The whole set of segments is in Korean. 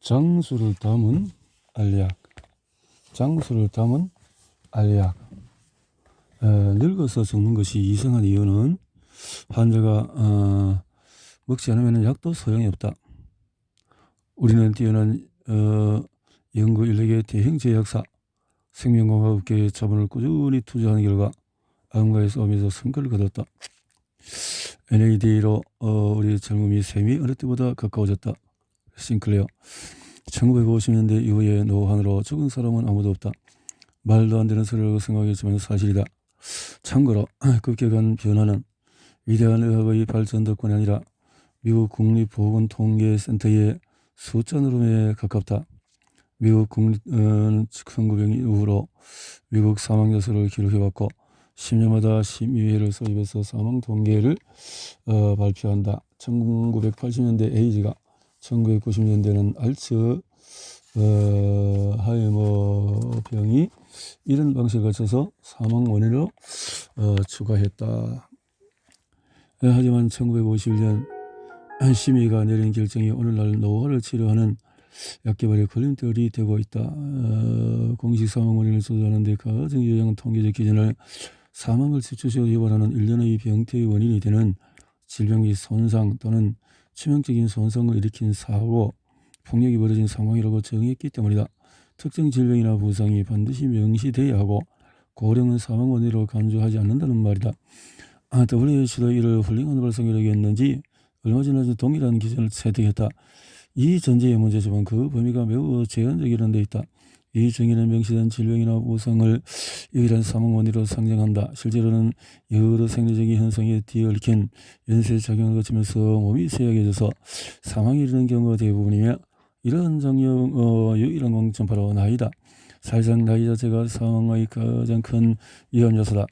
장수를 담은 알약. 장수를 담은 알약. 늙어서 죽는 것이 이상한 이유는 환자가 먹지 않으면 약도 소용이 없다. 우리는 뛰어난 연구 인력의 대형 제약사, 생명공학업계의 자본을 꾸준히 투자하는 결과 암과의 싸움에서 성과를 거뒀다. NAD로 우리 젊음이 셈이 어느 때보다 가까워졌다. 싱클레어. 1950년대 이후에 노환으로 죽은 사람은 아무도 없다. 말도 안 되는 소리라고 생각했지만 사실이다. 참고로 급격한 변화는 위대한 의학의 발전 덕분이 아니라 미국 국립보건통계센터의 숫자 누름에 가깝다. 미국 국립1900년 이후로 미국 사망자 수를 기록해왔고 10년마다 심의회를 소집해서 사망 통계를 발표한다. 1980년대 에이즈가, 1990년대는 알츠하이머 병이 이런 방식을 거쳐서 사망 원인으로 추가했다. 하지만 1951년 심의가 내린 결정이 오늘날 노화를 치료하는 약 개발의 걸림돌이 되고 있다. 공식 사망 원인을 조사하는 데 가장 유용한 통계적 기준을 사망을 집중적으로 유발하는 일련의 병태의 원인이 되는 질병의 손상 또는 치명적인 손상을 일으킨 사고, 폭력이 벌어진 상황이라고 정했기 때문이다. 특정 질병이나 부상이 반드시 명시돼야 하고 고령은 사망 원인으로 간주하지 않는다는 말이다. WHO도 이를 훌륭한 발상이라고 했는지 얼마 전에 동일한 기준을 채택했다. 이 전제의 문제지만 그 범위가 매우 제한적이라는 데 있다. 이 정의는 명시된 질병이나 부상을 유일한 사망 원인으로 상정한다. 실제로는 여러 생리적인 현상에 뒤얽힌 연쇄작용을 거치면서 몸이 쇠약해져서 사망에 이르는 경우가 대부분이며 이러한 장염 유일한 공증 바로 나이다. 사실상 나이 자체가 사망의 가장 큰 위험 요소다.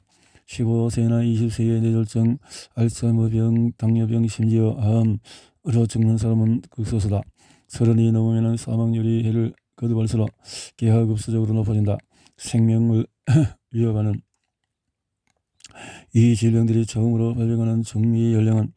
15세나 20세의 뇌졸중, 알츠하이머병, 당뇨병, 심지어 암으로 죽는 사람은 극소수다. 30이 넘으면 사망률이 해를 거듭할수록 기하급수적으로 높아진다. 생명을 위협하는 이 질병들이 처음으로 발병하는 중위 연령은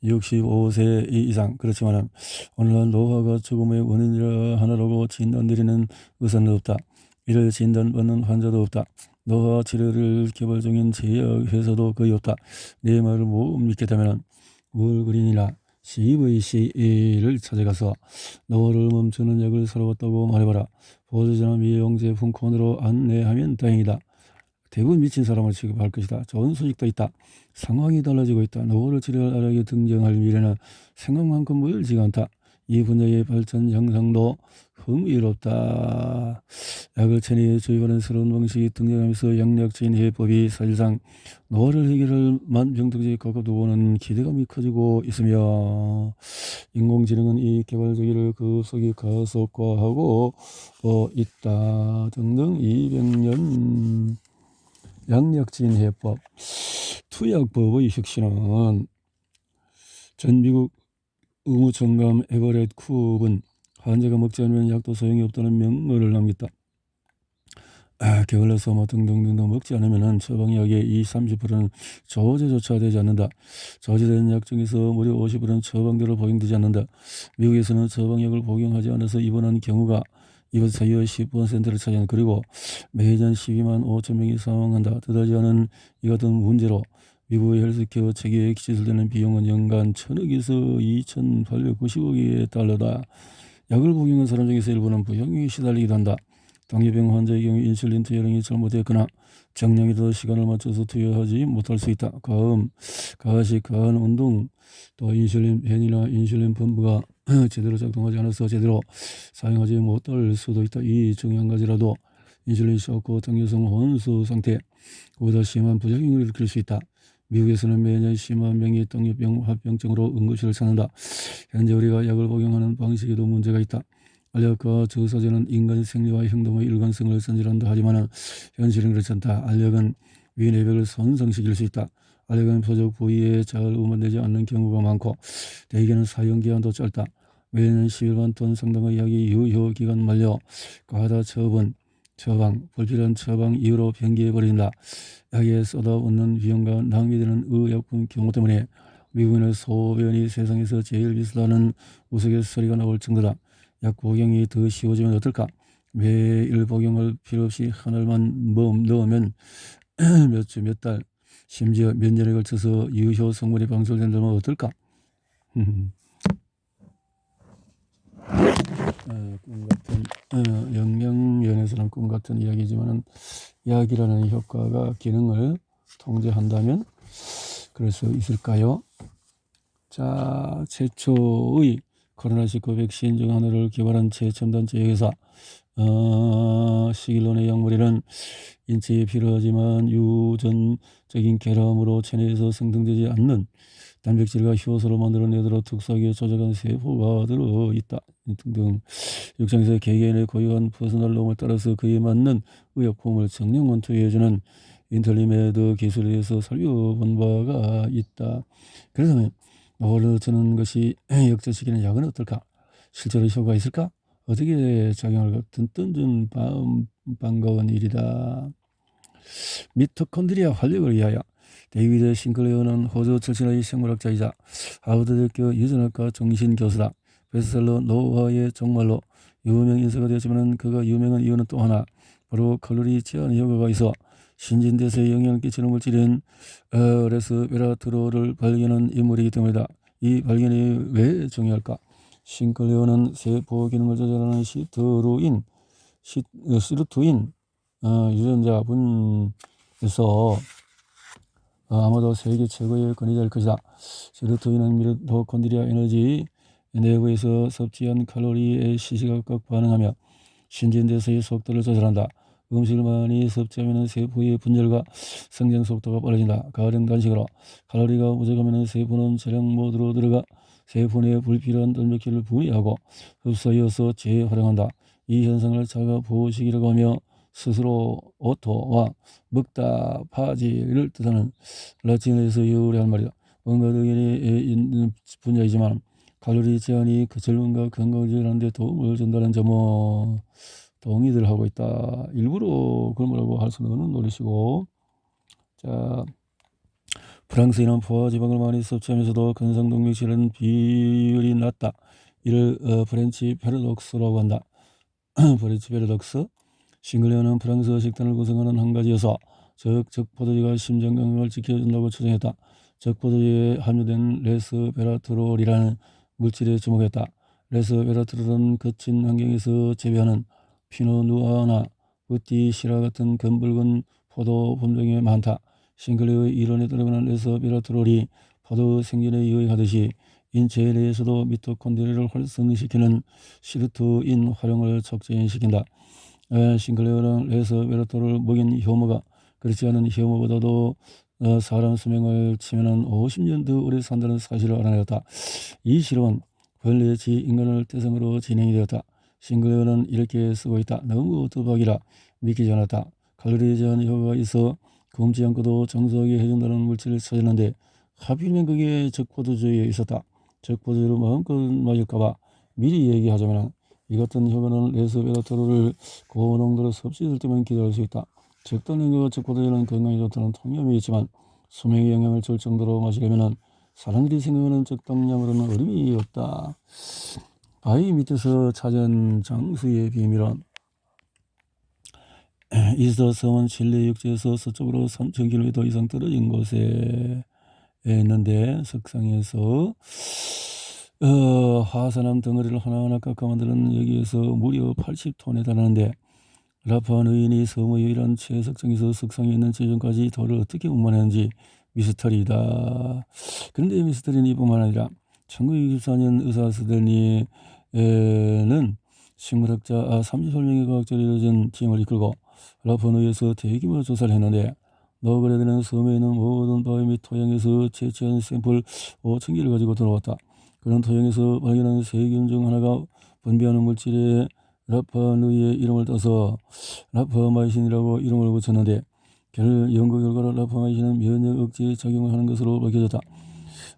65세 이상. 그렇지만 오늘날 노화가 죽음의 원인이라 하나라고 진단드리는 의사는 없다. 이를 진단받는 환자도 없다. 노화 치료를 개발 중인 제약회사도 거의 없다. 내 말을 못 믿겠다면 월그린이나 CVC를 찾아가서 노화를 멈추는 약을 사러 왔다고 말해봐라. 보조제나 미용 제품 코너로 안내하면 다행이다. 대부분 미친 사람을 취급할 것이다. 좋은 소식도 있다. 상황이 달라지고 있다. 노화를 치료할 알약이 등장할 미래는 생각만큼 멀지가 않다. 이 분야의 발전 향상도 흥미롭다. 약을 체내에 주입하는 새로운 방식이 등장하면서 약약적인 해법이 사실상 노화를 해결할 만병통치에 가깝다고 하는 기대감이 커지고 있으며 인공지능은 이 개발 주기를 급속히 가속화하고 있다. 등등 200년 약약적인 해법. 투약법의 혁신은 전 미국 의무총감 에버렛 쿱은 환자가 먹지 않으면 약도 소용이 없다는 명언을 남겼다. 게을러서 등등등 먹지 않으면 처방약의 20-30%는 조제조차 되지 않는다. 조제된 약 중에서 무려 50%는 처방대로 복용되지 않는다. 미국에서는 처방약을 복용하지 않아서 입원한 경우가 입원 사유의 10%를 차지한다. 그리고 매년 12만 5천 명이 사망한다. 뜻하지 않은 이 같은 문제로 미국의 헬스케어 체계에 지출되는 비용은 연간 1,000억에서 2,890억의 달러다. 약을 복용한 사람 중에서 일부는 부작용에 시달리기도 한다. 당뇨병 환자의 경우 인슐린 투여량이 잘못되었거나 정량이라도 시간을 맞춰서 투여하지 못할 수 있다. 가식, 가한 운동, 또 인슐린 펜이나 인슐린 펌프가 제대로 작동하지 않아서 제대로 사용하지 못할 수도 있다. 이 중에 한 가지라도 인슐린 쇼크, 당뇨성 혼수 상태, 보다 심한 부작용을 일으킬 수 있다. 미국에서는 매년 10만 명이 당뇨병 합병증으로 응급실을 찾는다. 현재 우리가 약을 복용하는 방식에도 문제가 있다. 알약과 저사제는 인간 생리와 행동의 일관성을 선진한다 하지만 현실은 그렇지 않다. 알약은 위내벽을 손상시킬 수 있다. 알약은 표적 부위에 잘 음원되지 않는 경우가 많고 대개는 사용기한도 짧다. 매년 11만 톤 상당의 약이 유효기간 만료, 과다 처방, 불필요한 처방 이후로 변기해버린다. 약에 쏟아붓는 비용과 낭비되는 의약품 경우 때문에 미국인의 소변이 세상에서 제일 비싸다는 우스갯소리가 나올 정도다. 약 복용이 더 쉬워지면 어떨까? 매일 복용할 필요 없이 하늘만 넣으면 몇 주, 몇 달, 심지어 몇 년에 걸쳐서 유효 성분이 방출된다면 어떨까? 꿈 같은 영양면에서는 꿈 같은 이야기지만은 약이라는 효과가 기능을 통제한다면 그럴 수 있을까요? 자, 최초의 코로나19 백신 중 하나를 개발한 최첨단 제약회사 시길론의 약물에는 인체에 필요하지만 유전적인 결함으로 체내에서 생성되지 않는 단백질과 효소로 만들어내도록 특수하게 조작한 세포가 들어있다 등등. 육장에서 개개인의 고유한 퍼스널 롬을 따라서 그에 맞는 의약품을 정량만 투여해주는 인텔리메드 기술에 대해서 살펴본 바가 있다. 그래서 노르트는 것이 역전시키는 약은 어떨까? 실제로 효과가 있을까? 어떻게 작용할 뜬뜬준 반가운 일이다. 미토콘드리아 활력을 위하여. 데이비드 싱클레어는 호주 출신의 생물학자이자 하버드대학교 유전학과 정신교수다. 베스트셀러 노화의 종말로 유명 인사가 되었지만 그가 유명한 이유는 또 하나, 바로 칼로리 제한 효과가 있어 신진대사에 영향을 끼치는 물질인 레스베라트롤을 발견한 인물이기 때문이다. 이 발견이 왜 중요할까? 싱클레어는 세포 기능을 조절하는 시르투인 유전자 분에서 아마도 세계 최고의 권위자일 것이다. 시르투인은 미토콘드리아 에너지 내부에서 섭취한 칼로리에 시시각각 반응하며 신진대사의 속도를 조절한다. 음식을 많이 섭취하면 세포의 분열과 성장 속도가 빨라진다. 가령 단식으로 칼로리가 부족하면 세포는 촬영 모드로 들어가 세포 내에 불필요한 단백질을 분해하고 흡수하여서 재활용한다. 이 현상을 자가 보식이라고 하며 스스로 오토와 먹다 파지를 뜻하는 라틴어에서 유래한 말이다. 뭔가 의견이 있는 분야이지만 칼로리 제한이 그 젊음과 건강을 유지하는 데 도움을 준다는 점은 동의들 하고 있다. 일부러 그런 거라고 할 수는 없는 노릇이고. 자, 프랑스인은 포화 지방을 많이 섭취하면서도 근성동맥질은 비율이 낮다. 이를 프렌치 패러독스라고 한다. 프렌치 패러독스. 싱글레어는 프랑스 식단을 구성하는 한 가지여서 적포도주가 심장 건강을 지켜준다고 추정했다. 적포도주에 함유된 레스베라트롤이라는 물질에 주목했다. 레스베라트롤은 거친 환경에서 재배하는 피노누아나 부티시라 같은 검붉은 포도 품종에 많다. 싱글레어의 이론에 따르면 레스베라트롤이 포도 생존에 유의하듯이 인체 내에서도 미토콘드리아를 활성시키는 시르투인 활용을 촉진시킨다. 싱글레어는 레스베라트롤을 먹인 효모가 그렇지 않은 효모보다도 사람 수명을 치면은 50년 더 오래 산다는 사실을 알아내었다. 이 실험은 벌레치 인간을 태생으로 진행이 되었다. 싱글레어는 이렇게 쓰고 있다. 너무 도박이라 믿기지 않았다. 칼로리 제한 효과가 있어 굶지 않고도 정서하게 해준다는 물질을 찾았는데 하필이면 그게 적포도주에 있었다. 적포도주를 마음껏 마실까봐 미리 얘기하자면 이 같은 효과는 레스베라트롤을 고농도로 섭취할 때만 기대할 수 있다. 적당량의 적포도주는 건강에 좋다는 통념이 있지만 수명에 영향을 줄 정도로 마시려면 사람들이 생각하는 적당량으로는 어림이 없다. 바위 밑에서 찾은 장수의 비밀은 이스터 섬은 칠레 육지에서 서쪽으로 3,000km 이상 떨어진 곳에 있는데 석상에서 화산암 덩어리를 하나하나 깎아 만드는 여기에서 무려 80톤에 달하는데 라파한 의인이 섬의 유일한 최석정에서 석상에 있는 지점까지 돌을 어떻게 운반했는지 미스터리이다. 그런데 미스터리는 이뿐만 아니라 1964년 의사 스들니에는 식물학자 38명의 과학자를 이루어진 팀을 이끌고 라파노에서 대규모 조사를 했는데 너그레드는 섬에 있는 모든 바위 및 토양에서 채취한 샘플 5,000개를 가지고 돌아왔다. 그런 토양에서 발견한 세균 중 하나가 분비하는 물질에 라파누이의 이름을 따서 라파마이신이라고 이름을 붙였는데 연구 결과로 라파마이신은 면역 억제 작용을 하는 것으로 밝혀졌다.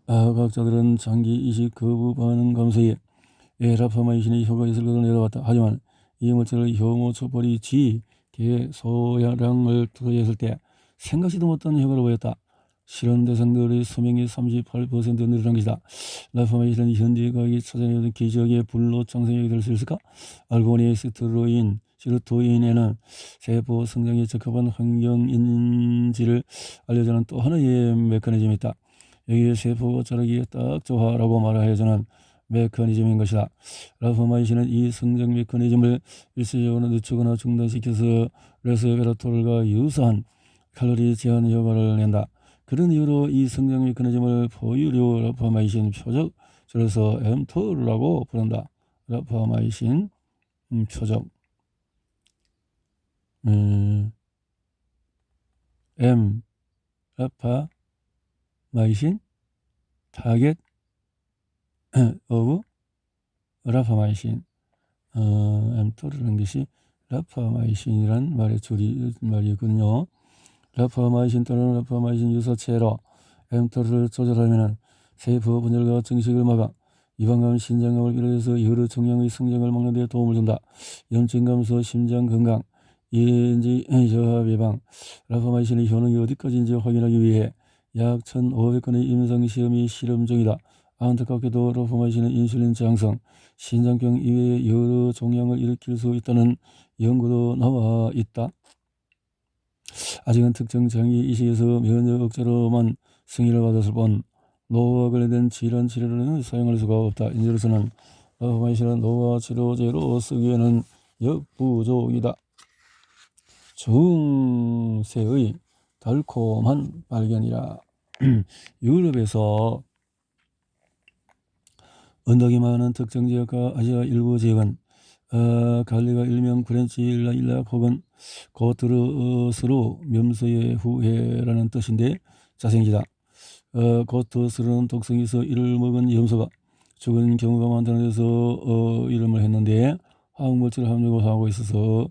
과학자들은 장기 이식 거부 반응 감소에 라파마이신의 효과가 있을 것으로 내다봤다. 하지만 이 물질을 효모 촛불이 쥐, 개, 소량을 투여했을 때 생각지도 못한 효과를 보였다. 실험 대상들의 수명이 38% 늘어난 것이다. 라파마이신은 현대 과학이 찾아내는 기적의 불로 창성력이 될 수 있을까? 알고 보니 시르토인에는 세포 성장에 적합한 환경인지를 알려주는 또 하나의 메커니즘이 있다. 여기에 세포 자라기에 딱 좋아라고 말하여주는 메커니즘인 것이다. 라파마이신은 이 성장 메커니즘을 일시적으로 늦추거나 중단시켜서 레스베라토르가 유사한 칼로리 제한 효과를 낸다. 그런 이유로 이 성장 메커니즘을 포유류 라파마이신 표적, 줄여서 mTOR라고 부른다. 라파마이신 표적, M 라파마이신 타겟 오브 라파마이신, mTOR라는 것이 라파마이신이란 말의 말이군요. 라파마이신 또는 라파마이신 유사체로 mTOR를 조절하면 세포 분열과 증식을 막아 이방감, 신장감을 비롯해서 여러 종양의 성장을 막는 데 도움을 준다. 염증 감소, 심장 건강, 인지 저하 예방. 라파마이신의 효능이 어디까지인지 확인하기 위해 약 1,500건의 임상시험이 실험 중이다. 안타깝게도 라파마이신은 인슐린 저항성, 신장병 이외의 여러 종양을 일으킬 수 있다는 연구도 나와 있다. 아직은 특정 장기 이식에서 면역 억제로만 승인을 받았을 뿐 노화와 관련된 질환 치료로는 사용할 수가 없다. 인제로서는 라파마이신은 노화 치료제로 쓰기에는 역부족이다. 중세의 달콤한 발견이라. 유럽에서 언덕이 많은 특정 지역과 아시아 일부 지역은 갈리가 일명 프렌치 일락 혹은 고트르스루 면소의 후회라는 뜻인데 자생지다. 고트스루는 독성에서 이를 먹은 염소가 죽은 경우가 많다는 데서 이름을 했는데 화학물질을 함유하고 있어서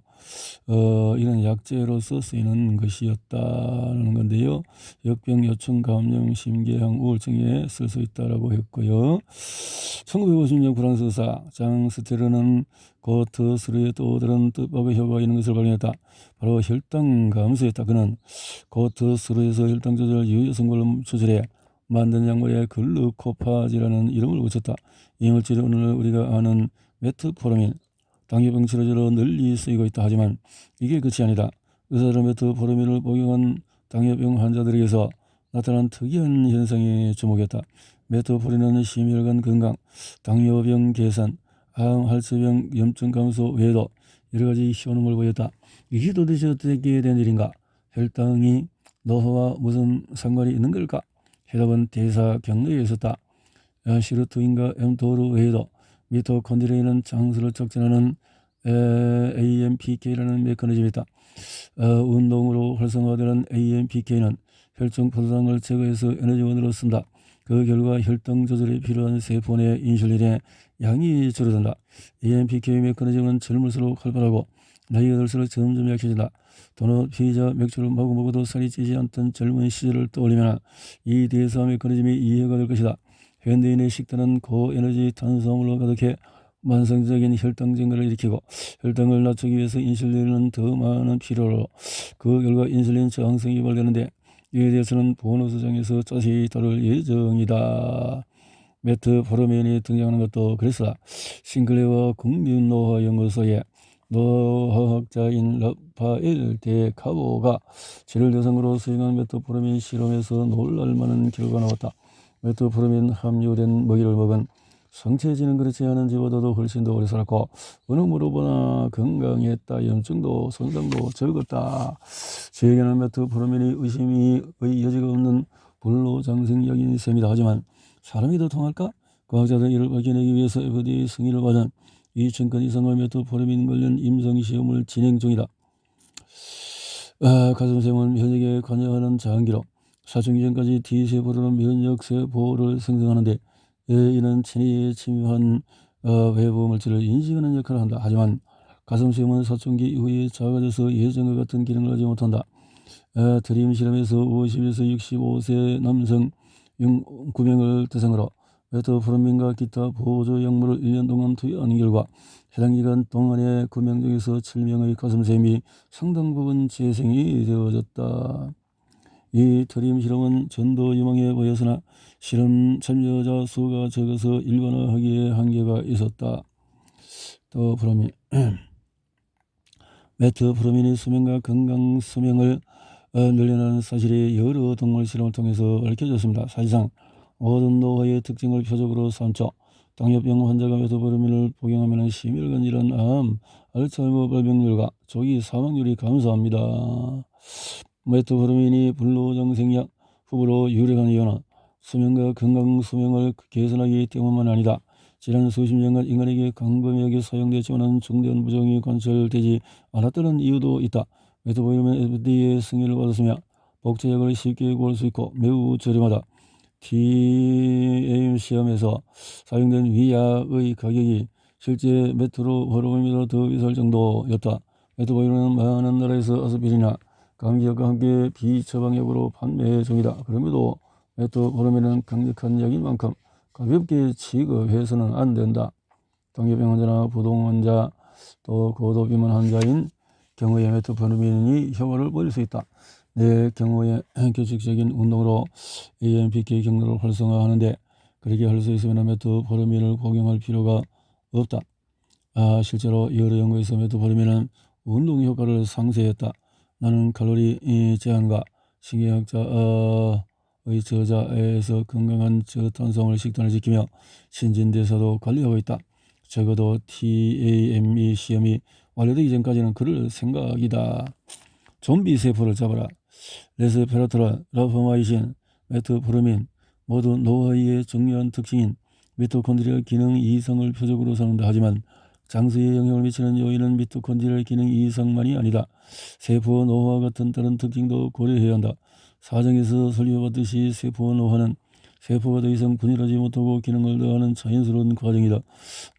이런 약재로서 쓰이는 것이었다는 건데요. 역병, 요충, 감염, 심계양, 우울증에 쓸 수 있다라고 했고요. 1950년 프랑스 의사 장 스테르는 고트스루의 또 다른 뜻밖의 효과가 있는 것을 발견했다. 바로 혈당 감소였다. 그는 고트스루에서 혈당 조절 유효 성분을 추출해 만든 약물에 글루코파즈라는 이름을 붙였다. 이 물질이 오늘 우리가 아는 메트포르민, 당뇨병 치료제로 널리 쓰이고 있다. 하지만 이게 끝이 아니다. 의사들은 메트포르민을 복용한 당뇨병 환자들에게서 나타난 특이한 현상에 주목했다. 메트포르민은 심혈관 건강, 당뇨병 개선, 암, 할수병, 염증 감소 외에도 여러 가지 효능을 보였다. 이게 도대체 어떻게 된 일인가? 혈당이 노화와 무슨 상관이 있는 걸까? 해답은 대사 경로에 있었다. 시르토인과 mTOR 외에도 미토콘드리아는 장수를 촉진하는 AMPK라는 메커니즘이 있다. 운동으로 활성화되는 AMPK는 혈중 포도당을 제거해서 에너지원으로 쓴다. 그 결과 혈당 조절에 필요한 세포 내 인슐린의 양이 줄어든다. AMPK 메커니즘은 젊을수록 활발하고 나이가 들수록 점점 약해진다. 도넛, 피자, 맥주를 마구 먹어도 살이 찌지 않던 젊은 시절을 떠올리면 이 대사 메커니즘이 이해가 될 것이다. 현대인의 식단은 고에너지 탄수화물로 가득해 만성적인 혈당 증가를 일으키고 혈당을 낮추기 위해서 인슐린은 더 많은 필요로 그 결과 인슐린 저항성이 유발되는데 이에 대해서는 보너스장에서 자세히 다룰 예정이다. 메트포르민이 등장하는 것도 그래서다. 싱클레어 국민노화연구소의 노화학자인 라파엘 데 카보가 쥐를 대상으로 수행한 메트포르민 실험에서 놀랄만한 결과가 나왔다. 메트포르민 함유된 먹이를 먹은 성체지는 그렇지 않은 집보다도 훨씬 더 오래 살았고 어느 무릎보나 건강했다. 염증도 손상도 적었다. 저에게는 메트포르민이 의심의 여지가 없는 불로장생약인 셈이다. 하지만 사람이 더 통할까? 과학자들은 이를 밝혀내기 위해서 FDA 승인을 받은 2,000건 이상의 메트포르민 관련 임상시험을 진행 중이다. 가슴샘은 면역에 관여하는 장기로 사춘기 전까지 T세포로는 면역세포를 생성하는데 이는 체내에 침입한 외부 물질을 인식하는 역할을 한다. 하지만 가슴샘은 사춘기 이후에 작아져서 예전과 같은 기능을 하지 못한다. 드림 실험에서 50에서 65세 남성 9명을 대상으로 메트포르민과 기타 보조 약물을 1년 동안 투여하는 결과 해당 기간 동안에 9명 중에서 7명의 가슴샘이 상당 부분 재생이 되어졌다. 이 트림 실험은 전도 유망해 보였으나 실험 참여자 수가 적어서 일반화하기에 한계가 있었다. 또 브로민 메트브로민이 수명과 건강 수명을 늘려나는 사실이 여러 동물 실험을 통해서 밝혀졌습니다. 사실상 모든 노화의 특징을 표적으로 삼죠. 당뇨병 환자가 메트브로민을 복용하면 심혈관 질환, 암, 알츠하이머 발병률과 조기 사망률이 감소합니다. 메트브로민이 불로장생약 후보로 유력한 이유는 수명과 건강 수명을 개선하기 때문만 아니다. 지난 수십 년간 인간에게 광범위하게 사용되지만 중대한 부작용이 관찰되지 않았다는 이유도 있다. 메트브로민은 FDA 승인을 받았으며 복제약을 쉽게 구할 수 있고 매우 저렴하다. TAM 시험에서 사용된 위약의 가격이 실제 메트브로민보다 더 비쌀 정도였다. 메트브로민은 많은 나라에서 아스피린이나 감기약과 함께 비처방약으로 판매 중이다. 그럼에도 메트브로민은 강력한 약인 만큼 가볍게 취급해서는 안 된다. 당뇨병 환자나 부동 환자, 또 고도비만 환자인 경우에 메트브로민이 효과를 보일 수 있다. 내 경우에 규칙적인 운동으로 AMPK 경로를 활성화하는데 그렇게 할 수 있으면 메트브로민을 복용할 필요가 없다. 실제로 여러 연구에서 메트브로민은 운동 효과를 상쇄했다. 나는 칼로리 제한과 신경학자의 저자에서 건강한 저탄수화물 식단을 지키며 신진대사도 관리하고 있다. 적어도 TAME 시험이 완료되기 전까지는 그럴 생각이다. 좀비 세포를 잡아라. 레스페라트라, 라포마이신, 메트브로민 모두 노화의 중요한 특징인 미토콘드리아 기능 이상을 표적으로 삼는다. 하지만 장수에 영향을 미치는 요인은 미토콘드리아 기능 이상만이 아니다. 세포 노화와 같은 다른 특징도 고려해야 한다. 사정에서 설명받듯이 세포 노화는 세포가 더 이상 분열하지 못하고 기능을 다하는 자연스러운 과정이다.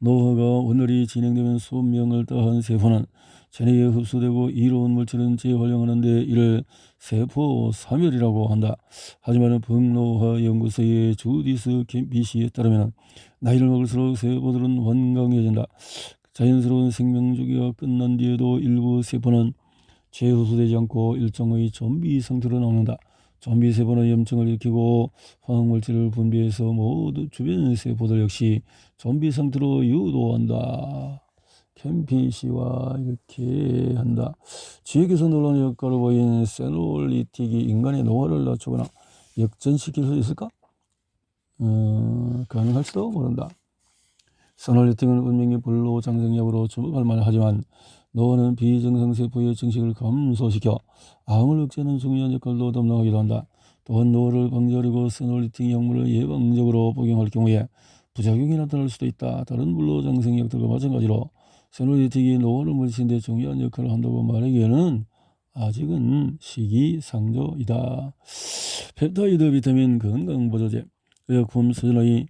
노화가 원활히 진행되면 수명을 다한 세포는 체내에 흡수되고 이로운 물질은 재활용하는 데 이를 세포 사멸이라고 한다. 하지만 북노화 연구소의 주디스 캠피시에 따르면 나이를 먹을수록 세포들은 완강해진다. 자연스러운 생명 주기가 끝난 뒤에도 일부 세포는 재흡수되지 않고 일종의 좀비 상태로 나온다. 좀비 세포는 염증을 일으키고 화학물질을 분비해서 모두 주변 세포들 역시 좀비 상태로 유도한다. 캠피시와 이렇게 한다. 지역에서 놀라운 효과를 보인 세놀리틱이 인간의 노화를 낮추거나 역전시킬 수 있을까? 가능할지도 모른다. 세놀리틱은 운명의 불로장생약으로 주목할 만하지만 노화는 비정상세포의 증식을 감소시켜 암을 억제하는 중요한 역할도 담당하기도 한다. 또한 노화를 방지하려고 세놀리틱 약물을 예방적으로 복용할 경우에 부작용이 나타날 수도 있다. 다른 불로장생약들과 마찬가지로 세놀리틱이 노화를 물리치는 데 중요한 역할을 한다고 말하기에는 아직은 시기상조이다. 펩타이드 비타민 건강보조제, 의약품 수준의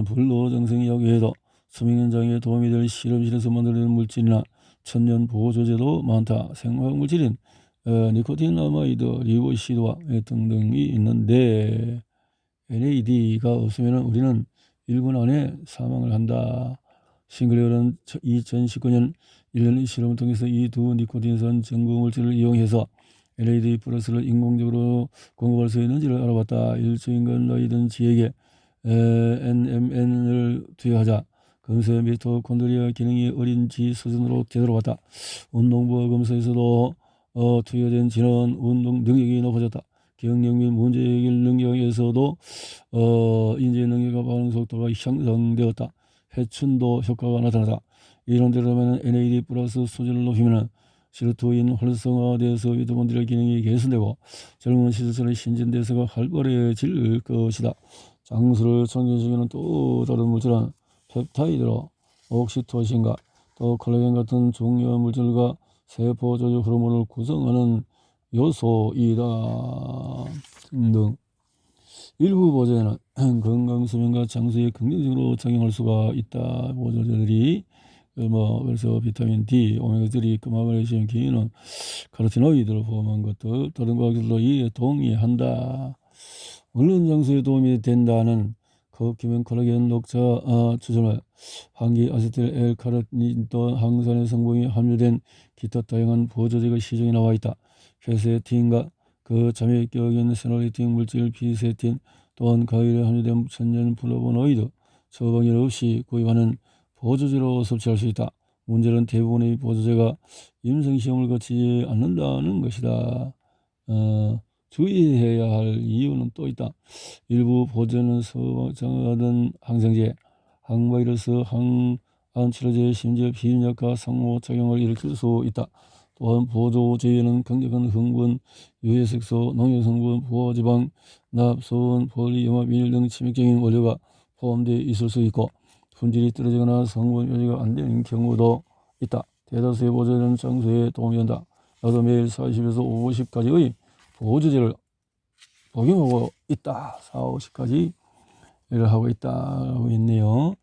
불로장생약 외에도 수명 연장에 도움이 될 실험실에서 만들어낸 물질이나 천연 보조제도 많다. 생화학물질인 니코틴 아마이드, 리보시드와 등등이 있는데 NAD가 없으면 우리는 1분 안에 사망을 한다. 싱글레어는 2019년 1년의 실험을 통해서 이 두 니코틴산 전구물질을 이용해서 NAD 플러스를 인공적으로 공급할 수 있는지를 알아봤다. 일주인간 나이든 지에게 NMN을 투여하자 검사의 미토콘드리아 기능이 어린 지 수준으로 되돌아왔다. 운동부와 검사에서도 투여된 지는 운동 능력이 높아졌다. 기억력 및 문제 해결 능력에서도 인지 능력과 반응 속도가 향상되었다. 회춘도 효과가 나타나다. 이론대로라면 NAD 플러스 수준을 높이면 시르토인 활성화되어서 미토콘드리아 기능이 개선되고 젊은 시절처럼 신진대사가 활발해질 것이다. 장수를 청정시키는 또 다른 물질은 펩타이드로 옥시토신과 또 콜라겐 같은 중요한 물질과 세포 조직 호르몬을 구성하는 요소이다. 등등. 일부 보조제는 건강 수명과 장수에 긍정적으로 작용할 수가 있다. 보조제들이 그래서 비타민 D, 오메가3, 마그네슘, 기능, 카로티노이드를 포함한 것들 다른 과학들도 이에 동의한다. 물론 장수에 도움이 된다는 거기면 콜라겐 녹차 추출물, 항기 아세틸 L-카로틴 항산의 성분이 함유된 기타 다양한 보조제가 시중에 나와 있다. 퀘세틴과 그 자매격인 페놀리틴 물질 피세틴 또한 과일에 함유된 천연 플라보노이드 처방일 없이 구입하는 보조제로 섭취할 수 있다. 문제는 대부분의 보조제가 임상시험을 거치지 않는다는 것이다. 주의해야 할 이유는 또 있다. 일부 보조제는 서방하던 항생제, 항바이러스, 항암치료제, 심지어 비인약과 상호작용을 일으킬 수 있다. 또한 보조제에는 강력한 흥분, 유해색소, 농약성분, 부화지방, 납, 소원, 폴리염합, 비닐 등 치명적인 원료가 포함되어 있을 수 있고 품질이 떨어지거나 성분 유지가 안 되는 경우도 있다. 대다수의 보조제는 장수에 도움이 된다. 나도 매일 40에서 50가지의 보조제를 복용하고 있다. 40~50가지 를 하고 있다고 있네요.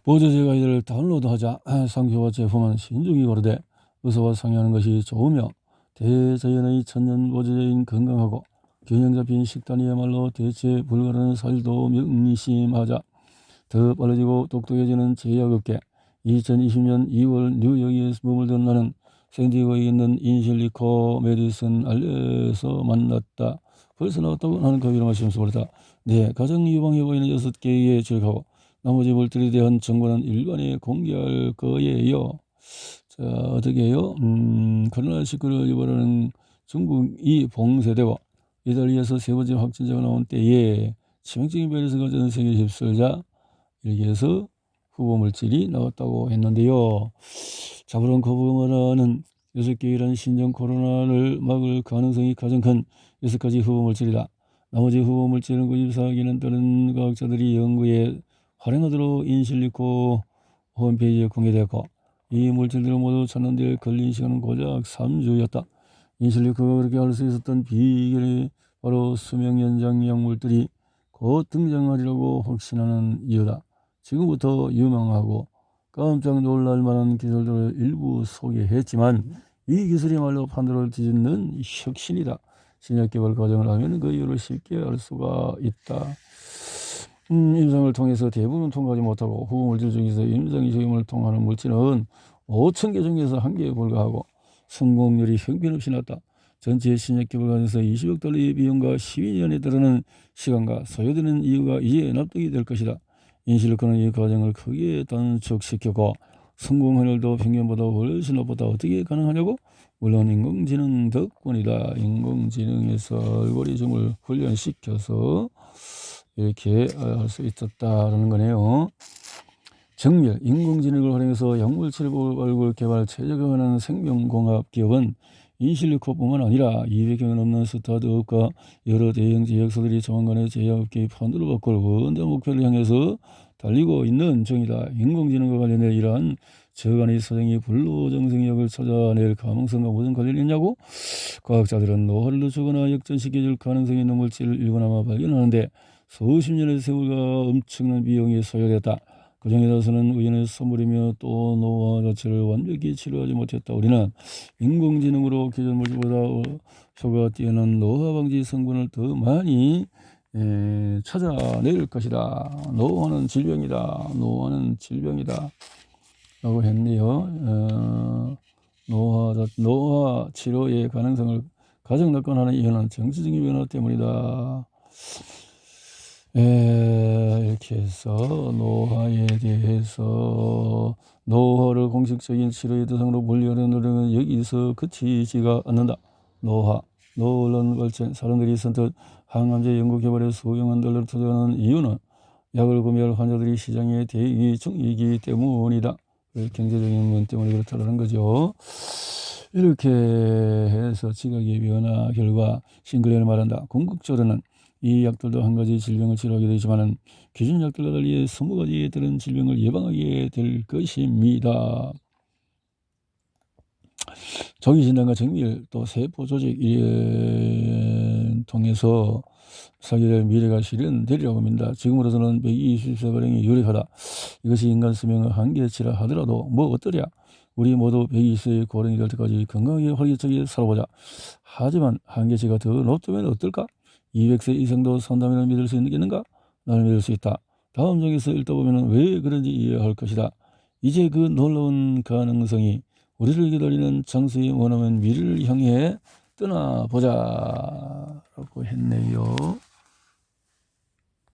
보조제 가이드를 다운로드하자. 상표와 제품은 신중히 고르되 의사와 상의하는 것이 좋으며 대자연의 천연 보조제인 건강하고 균형 잡힌 식단이야말로 대체 불가라는 사실도 명심하자. 더 빨라지고 똑똑해지는 제약업계. 2020년 2월 뉴욕에 머물던 나는 샌디에고에 있는 인실리코 메디슨 알레에서 만났다. 벌써 나왔다고? 나는 그 위로 마시면서 버렸다. 네, 가장 유망해 보이는 6개의 지역하고 나머지 물들에 대한 정보는 일반에 공개할 거예요. 자, 어떻게 해요? 코로나19를 유발하는 중국이 봉쇄되고 이탈리아에서 세 번째 확진자가 나온 때에 치명적인 바이러스가 전 세계에 휩쓸자 이렇게 해서 후보 물질이 나왔다고 했는데요. 자, 그럼 거부말하는 6개의 신종 코로나를 막을 가능성이 가장 큰 6가지 후보 물질이다. 나머지 후보 물질은 구입사하기는 다른 과학자들이 연구에 활용하도록 인실리코 홈페이지에 공개되었고 이 물질들을 모두 찾는 데 걸린 시간은 고작 3주였다. 인실리코가 그렇게 할 수 있었던 비결이 바로 수명 연장 약물들이 곧 등장하리라고 확신하는 이유다. 지금부터 유명하고 깜짝 놀랄 만한 기술들을 일부 소개했지만 이 기술이야말로 판도를 뒤집는 혁신이다. 신약 개발 과정을 하면 그 이유를 쉽게 알 수가 있다. 임상을 통해서 대부분 통과하지 못하고 후보 물질 중에서 임상 시험을 통하는 물질은 5,000개 중에서 1개에 불과하고 성공률이 형편없이 낮다. 전체 신약 개발 과정에서 20억 달러의 비용과 12년에 따르는 시간과 소요되는 이유가 이제 납득이 될 것이다. 인실리코는 이 과정을 크게 단축시켰고 성공 확률도 평균보다 훨씬 높았다. 어떻게 가능하냐고? 물론 인공지능 덕분이다. 인공지능에서 알고리즘을 훈련시켜서 이렇게 할 수 있었다라는 거네요. 정밀 인공지능을 활용해서 약물질 얼굴 개발 최적화하는 생명공학 기업은 인실리코뿐만 아니라 200여 넘는 스타트업과 여러 대형 제약사들이 조만간에 제약업계의 판도를 바꿀 원대 목표를 향해서 달리고 있는 중이다. 인공지능과 관련된 이러한 저간의 사정이 불로정생력을 찾아낼 가능성과 무슨 관련이 있냐고? 과학자들은 노화를 늦추거나 역전시켜줄 가능성이 있는 물질을 일부나마 발견하는데 수십 년의 세월과 엄청난 비용이 소요됐다. 그 중에 다수는 우연의 선물이며 또 노화 자체를 완벽히 치료하지 못했다. 우리는 인공지능으로 기존 물질보다 효과가 뛰어난 노화 방지 성분을 더 많이 찾아낼 것이다. 노화는 질병이다. 노화는 질병이다. 라고 했네요. 노화 치료의 가능성을 가장 낙관하는 이유는 정치적인 변화 때문이다. 이렇게 해서 노화에 대해서 노화를 공식적인 치료의 대상으로 분류하는 노력은 여기서 그치지가 않는다. 노화, 노론 발전, 사람들이 선뜻 항암제 연구 개발에 수억만 달러를 투자하는 이유는 약을 구매할 환자들이 시장에 대기 중이기 때문이다. 경제적인 면 때문에 그렇다는 거죠. 이렇게 해서 지각의 변화 결과 싱글레는 말한다. 궁극적으로는 이 약들도 한 가지 질병을 치료하게 되지만 기존 약들과 달리 20가지에 다른 질병을 예방하게 될 것입니다. 조기 진단과 정밀 또 세포 조직 통해서 사기될 미래가 실현되리라고 합니다. 지금으로서는 120세 발행이 유력하다. 이것이 인간 수명의 한계치라 하더라도 뭐 어떠랴. 우리 모두 120세의 고령이 될 때까지 건강하게 활기차게 살아보자. 하지만 한계치가 더 높다면 어떨까? 200세 이상도 산다면 믿을 수 있겠는가? 나는 믿을 수 있다. 다음 장에서 읽다 보면 왜 그런지 이해할 것이다. 이제 그 놀라운 가능성이 우리를 기다리는 장수의 원하는 미래를 향해 떠나보자라고 했네요.